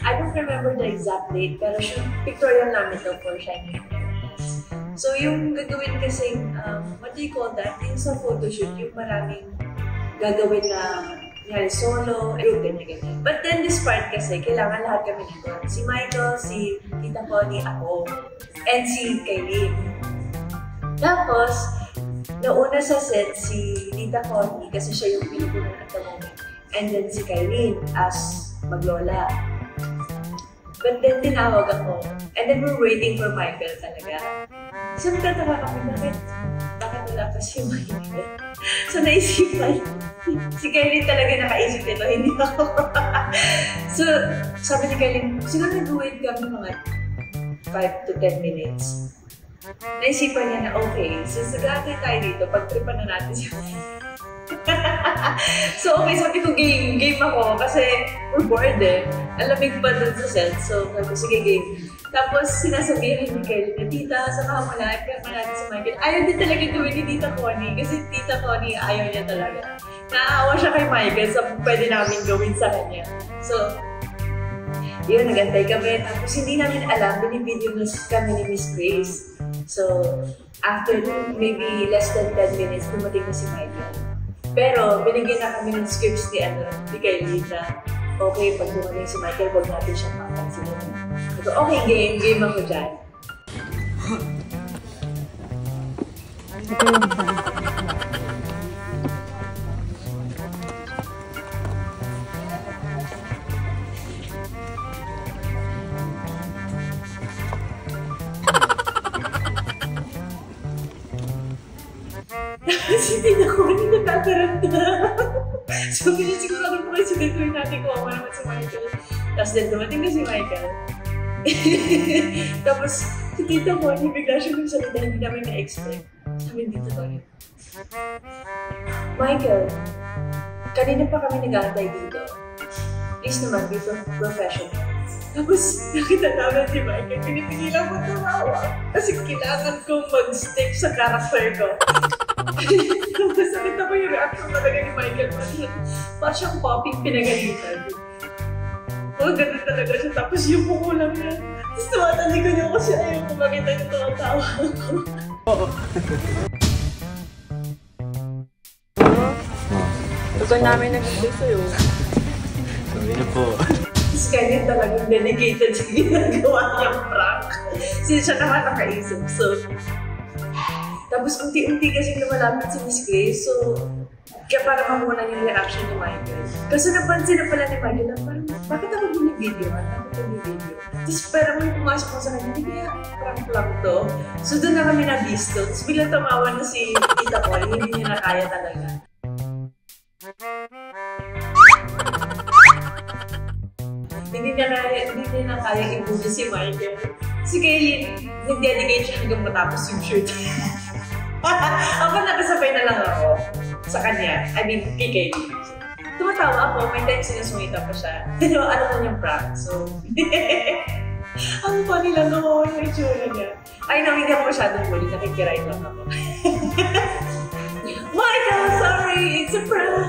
I don't remember the exact date, pero pictorial namin to for Shiny Happiness. So yung gagawin kasing, what do you call that? Yung sa photoshoot, yung maraming gagawin na yari solo, group, ganyan. But then this part kasi, kailangan lahat kami nito. Si Michael, si Tita Connie, ako, and si Kaylin. Tapos, nauna sa set si Tita Connie kasi siya yung pinupunan at the moment. And then si Kaylin as maglola. But then tinawag ako. And then we're waiting for Michael talaga. So nagtataka kami, bakit wala pa si Michael? So naisipan, si Kaylin talaga nakaisip nito, hindi ako. So sabi ni Kaylin, siguro nag-wait kami mga 5 to 10 minutes. Naisipan niya na okay, since nag-aantay tayo dito, pag-tripan na natin siya. So okay, sabi ko game ako kasi we're bored eh. Alamig pa dun sa set, so sabi ko sige game. Tapos sinasabihan ni Kelly na tita, saka mo na, i-prep na natin si Michael. Ayaw din talaga gawin ni Tita Connie kasi Tita Connie ayaw niya talaga. Naawa siya kay Michael sa pwede namin gawin sa kanya. So yun, nagantay kami. Tapos hindi namin alam, binibideo na kami ni Miss Grace. So after maybe less than 10 minutes, dumating na si Michael. Pero binigyan na kami ng scripts ni Kaylin na okay, pag dumating si Michael, huwag natin siyang papansin. So, okay, game ako dyan. Si Tita Connie natataranta. So, sigurado po kayo sigatuin natin kung ako naman si Michael. Tapos din dumating na si Michael. Tapos, si Tita Connie bigla siya yung salita, hindi namin na-expect. Sabi ni Tita Connie, Michael, kanina pa kami nag-aantay dito. Please naman, be professional. Tapos, nakita namin si Michael, pinipigilan ko tumawa. Kasi kailangan kong mag-stick sa character ko. Tapos nakita ko yung reaction talaga ni Michael. Parang siyang popping pinagalitan. Oh, ganda talaga siya. Tapos yung buko lang niya. Tapos tumatali ko niya kasi ayaw ko makita yung tumatawa ko. Lugar namin nag-stay sa'yo. Sabi na po. Tapos ganyan talagang dedicated sa ginagawa niyang prank. Kasi siya naman nakaisip. So, tapos unti-unti kasi lumalapit si Miss Grace, so kaya para mamuna yung reaction ni Michael. Kasi napansin na pala ni Michael na parang, bakit ako binibideo? Tapos parang may pumasok ko sa kanya, hindi kaya prank lang to. So doon na kami nabisto. Tapos bilang tumawa na si Tita Connie, hindi niya na kaya talaga. Hindi niya na kaya ibuti si Michael. Si Kaylin, nag-dedicate siya hanggang matapos yung shoot. Ako nakasabay na lang ako sa kanya. I mean, kay Kaylin. Tumatawa ako, may time sinasungita pa siya. Pero alam na niyang prank, so... Ang funny lang ako yung itsura niya. Ay, hindi ako masyadong bully, nakikiray lang ako. Michael, sorry! It's a prank!